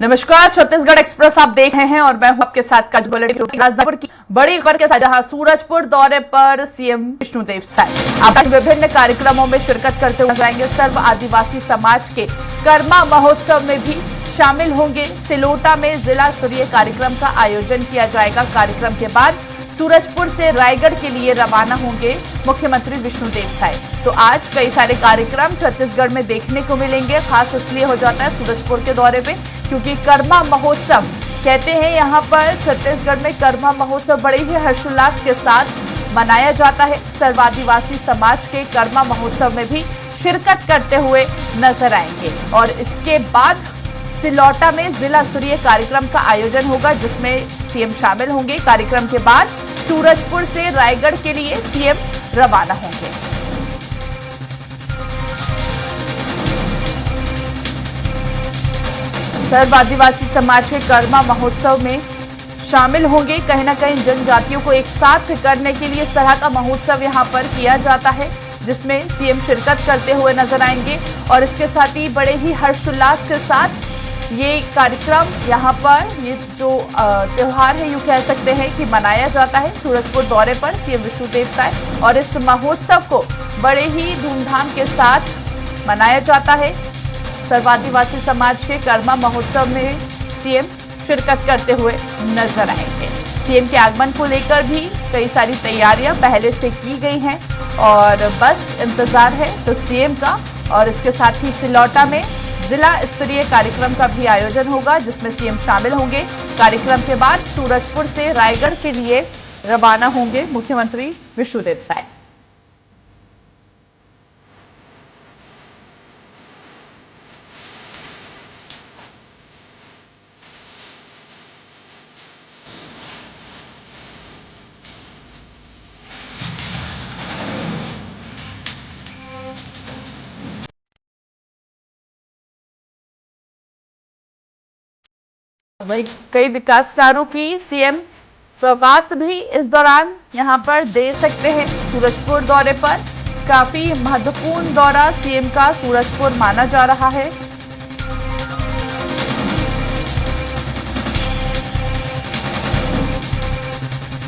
नमस्कार, छत्तीसगढ़ एक्सप्रेस आप देख रहे हैं और मैं हूं आपके साथ काजल बुलेटिन। राजधानी की बड़ी खबर के साथ जहां सूरजपुर दौरे पर सीएम विष्णुदेव साय आप विभिन्न कार्यक्रमों में शिरकत करते हुए जाएंगे। सर्व आदिवासी समाज के कर्मा महोत्सव में भी शामिल होंगे। सिलोटा में जिला स्तरीय कार्यक्रम का आयोजन किया जाएगा। कार्यक्रम के बाद सूरजपुर से रायगढ़ के लिए रवाना होंगे मुख्यमंत्री विष्णुदेव साय। तो आज कई सारे कार्यक्रम छत्तीसगढ़ में देखने को मिलेंगे। खास इसलिए हो जाता है सूरजपुर के दौरे पे क्योंकि कर्मा महोत्सव कहते हैं यहाँ पर छत्तीसगढ़ में कर्मा महोत्सव बड़े ही हर्षोल्लास के साथ मनाया जाता है। सर्व आदिवासी समाज के कर्मा महोत्सव में भी शिरकत करते हुए नजर आएंगे और इसके बाद सिलौटा में जिला स्तरीय कार्यक्रम का आयोजन होगा जिसमें सीएम शामिल होंगे। कार्यक्रम के बाद सूरजपुर से रायगढ़ के लिए सीएम रवाना होंगे। सर्व आदिवासी समाज के कर्मा महोत्सव में शामिल होंगे। कहीं ना कहीं जनजातियों को एक साथ करने के लिए इस तरह का महोत्सव यहां पर किया जाता है जिसमें सीएम शिरकत करते हुए नजर आएंगे और इसके साथ ही बड़े ही हर्षोल्लास के साथ ये कार्यक्रम यहाँ पर ये जो त्योहार है यूं कह सकते हैं कि मनाया जाता है सूरजपुर दौरे पर सीएम विष्णुदेव साय और इस महोत्सव को बड़े ही धूमधाम के साथ मनाया जाता है। सर्व आदिवासी समाज के कर्मा महोत्सव में सीएम शिरकत करते हुए नजर आएंगे। सीएम के आगमन को लेकर भी कई सारी तैयारियां पहले से की गई हैं और बस इंतजार है तो सीएम का। और इसके साथ ही सिलौटा में जिला स्तरीय कार्यक्रम का भी आयोजन होगा जिसमें सीएम शामिल होंगे। कार्यक्रम के बाद सूरजपुर से रायगढ़ के लिए रवाना होंगे मुख्यमंत्री विष्णुदेव साय। वही कई विकास कार्यों की सीएम सौगात भी इस दौरान यहां पर दे सकते हैं। सूरजपुर दौरे पर काफी महत्वपूर्ण दौरा सीएम का सूरजपुर माना जा रहा है।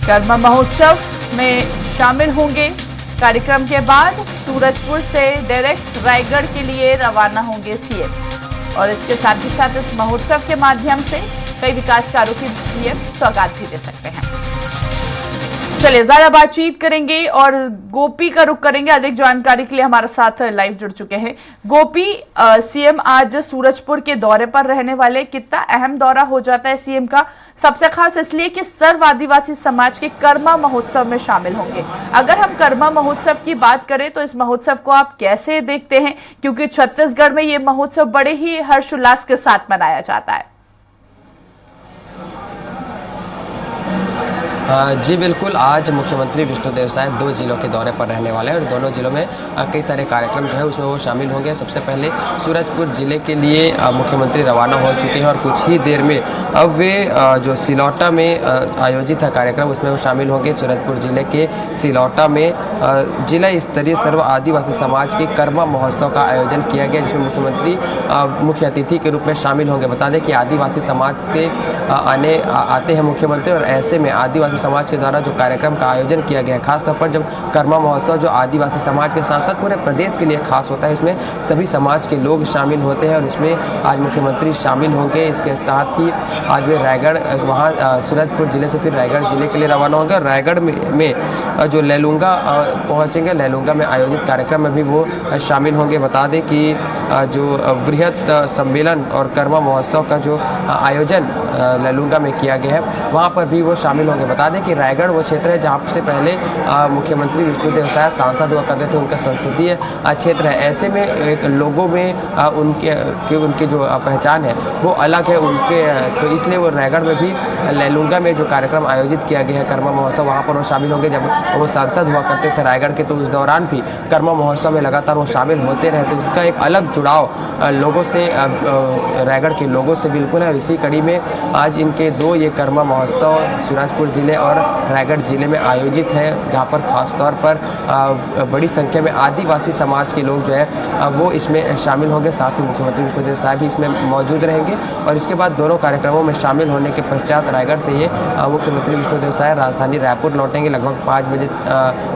कर्मा महोत्सव में शामिल होंगे। कार्यक्रम के बाद सूरजपुर से डायरेक्ट रायगढ़ के लिए रवाना होंगे सीएम और इसके साथ ही साथ इस महोत्सव के माध्यम से कई विकास कार्यों की सीएम सौगात भी दे सकते हैं। चलिए ज्यादा बातचीत करेंगे और गोपी का रुख करेंगे। अधिक जानकारी के लिए हमारे साथ लाइव जुड़ चुके हैं गोपी। सीएम आज सूरजपुर के दौरे पर रहने वाले, कितना अहम दौरा हो जाता है सीएम का, सबसे खास इसलिए कि सर्व आदिवासी समाज के कर्मा महोत्सव में शामिल होंगे। अगर हम कर्मा महोत्सव की बात करें तो इस महोत्सव को आप कैसे देखते हैं, क्योंकि छत्तीसगढ़ में ये महोत्सव बड़े ही हर्षोल्लास के साथ मनाया जाता है। जी बिल्कुल, आज मुख्यमंत्री विष्णुदेव साय 2 जिलों के दौरे पर रहने वाले हैं और दोनों जिलों में कई सारे कार्यक्रम जो है उसमें वो शामिल होंगे। सबसे पहले सूरजपुर जिले के लिए मुख्यमंत्री रवाना हो चुके हैं और कुछ ही देर में अब वे जो सिलौटा में आयोजित है कार्यक्रम उसमें वो शामिल होंगे। सूरजपुर जिले के सिलौटा में जिला स्तरीय सर्व आदिवासी समाज के कर्मा महोत्सव का आयोजन किया गया जिसमें मुख्यमंत्री मुख्य अतिथि के रूप में शामिल होंगे। बता दें कि आदिवासी समाज के आते हैं मुख्यमंत्री और ऐसे में आदिवासी समाज के द्वारा जो कार्यक्रम का आयोजन किया गया है, खासतौर पर जब कर्मा महोत्सव जो आदिवासी समाज के साथ साथ पूरे प्रदेश के लिए खास होता है, इसमें सभी समाज के लोग शामिल होते हैं और इसमें आज मुख्यमंत्री शामिल होंगे। इसके साथ ही आज वे रायगढ़ वहाँ सूरजपुर जिले से फिर रायगढ़ जिले के लिए रवाना होंगे और रायगढ़ में जो लैलूंगा पहुँचेंगे। लैलूंगा में आयोजित कार्यक्रम में भी वो शामिल होंगे। बता दें कि जो वृहत सम्मेलन और कर्मा महोत्सव का जो आयोजन लैलूंगा में किया गया है वहाँ पर भी वो शामिल होंगे। बता दें कि रायगढ़ वो क्षेत्र है जहाँ से पहले मुख्यमंत्री विष्णुदेव साय सांसद हुआ करते थे, उनका संसदीय क्षेत्र है। ऐसे में एक लोगों में उनके जो पहचान है वो अलग है उनके, तो इसलिए वो रायगढ़ में भी लैलूंगा में जो कार्यक्रम आयोजित किया गया है कर्मा महोत्सव वहाँ पर वो शामिल होंगे। जब वो सांसद हुआ करते थे रायगढ़ के तो उस दौरान भी कर्मा महोत्सव में लगातार वो शामिल होते रहे, तो इसका एक अलग जुड़ाव लोगों से रायगढ़ के लोगों से बिल्कुल है। इसी कड़ी में आज इनके दो ये कर्मा महोत्सव सूरजपुर जिले और रायगढ़ जिले में आयोजित है, जहाँ पर खास तौर पर बड़ी संख्या में आदिवासी समाज के लोग जो है वो इसमें शामिल होंगे। साथ ही मुख्यमंत्री विष्णुदेव साय भी इसमें मौजूद रहेंगे और इसके बाद दोनों कार्यक्रमों में शामिल होने के पश्चात रायगढ़ से ये मुख्यमंत्री विष्णुदेव साय राजधानी रायपुर लौटेंगे। लगभग 5 बजे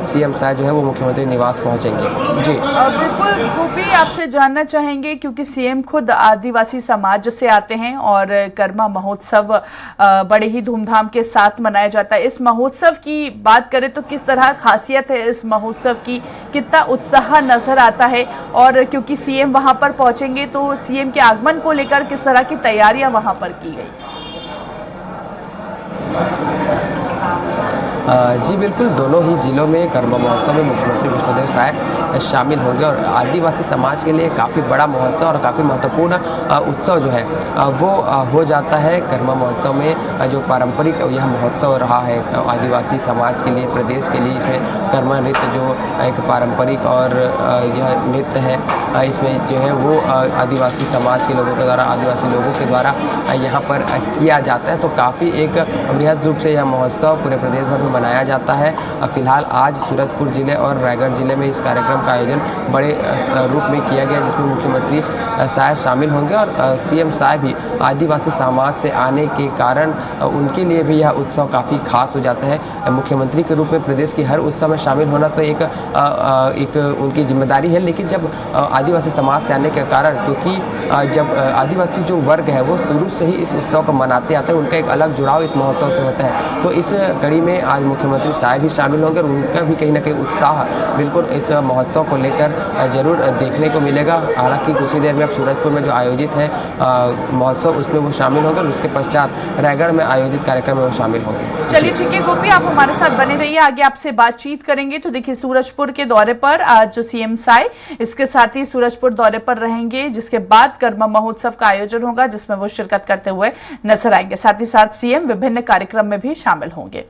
सीएम साय जो है वो मुख्यमंत्री निवास पहुंचेंगे। जी बिल्कुल गोपी, आपसे जानना चाहेंगे क्योंकि सीएम खुद आदिवासी समाज से आते हैं और कर्मा महोत्सव बड़े ही धूमधाम के साथ मनाया जाता है। इस महोत्सव की बात करें तो किस तरह खासियत है इस महोत्सव की, कितना उत्साह नजर आता है, और क्योंकि सीएम वहां पर पहुंचेंगे तो सीएम के आगमन को लेकर किस तरह की तैयारियां वहां पर की गई? जी बिल्कुल, दोनों ही जिलों में कर्मा महोत्सव में मुख्यमंत्री विष्णुदेव साय शामिल होंगे और आदिवासी समाज के लिए काफ़ी बड़ा महोत्सव और काफ़ी महत्वपूर्ण उत्सव जो है वो हो जाता है। कर्मा महोत्सव में जो पारंपरिक यह महोत्सव रहा है आदिवासी समाज के लिए, प्रदेश के लिए, इसमें कर्मा नृत्य जो एक पारंपरिक और यह नृत्य है, इसमें जो है वो आदिवासी समाज के लोगों के द्वारा, आदिवासी लोगों के द्वारा यहाँ पर किया जाता है। तो काफ़ी एक बृहद रूप से यह महोत्सव पूरे प्रदेश भर में मनाया जाता है। फिलहाल आज सूरजपुर जिले और रायगढ़ जिले में इस कार्यक्रम का आयोजन बड़े रूप में किया गया, जिसमें मुख्यमंत्री साय शामिल होंगे और सीएम साय भी आदिवासी समाज से आने के कारण उनके लिए भी यह उत्सव काफ़ी खास हो जाता है। मुख्यमंत्री के रूप में प्रदेश की हर उत्सव में शामिल होना तो एक उनकी जिम्मेदारी है, लेकिन जब आदिवासी समाज से आने के कारण, क्योंकि जब आदिवासी जो वर्ग है वो शुरू से ही इस उत्सव को मनाते आते हैं, उनका एक अलग जुड़ाव इस महोत्सव से होता है। तो इस कड़ी में आज मुख्यमंत्री साय भी शामिल होंगे और उनका भी कहीं ना कहीं उत्साह बिल्कुल इस महोत्सव को लेकर जरूर देखने को मिलेगा। हालांकि कुछ ही देर में अब सूरजपुर में जो आयोजित है महोत्सव, उसमें वो शामिल होंगे और उसके पश्चात रायगढ़ में आयोजित कार्यक्रम में वो शामिल होंगे। चलिए ठीक है गोपी, आप हमारे साथ बने रहिए, आगे आपसे बातचीत करेंगे। तो देखिए, सूरजपुर के दौरे पर आज जो सीएम साय, इसके साथ ही सूरजपुर दौरे पर रहेंगे, जिसके बाद कर्मा महोत्सव का आयोजन होगा जिसमें वो शिरकत करते हुए नजर आएंगे। साथ ही साथ सीएम विभिन्न कार्यक्रम में भी शामिल होंगे।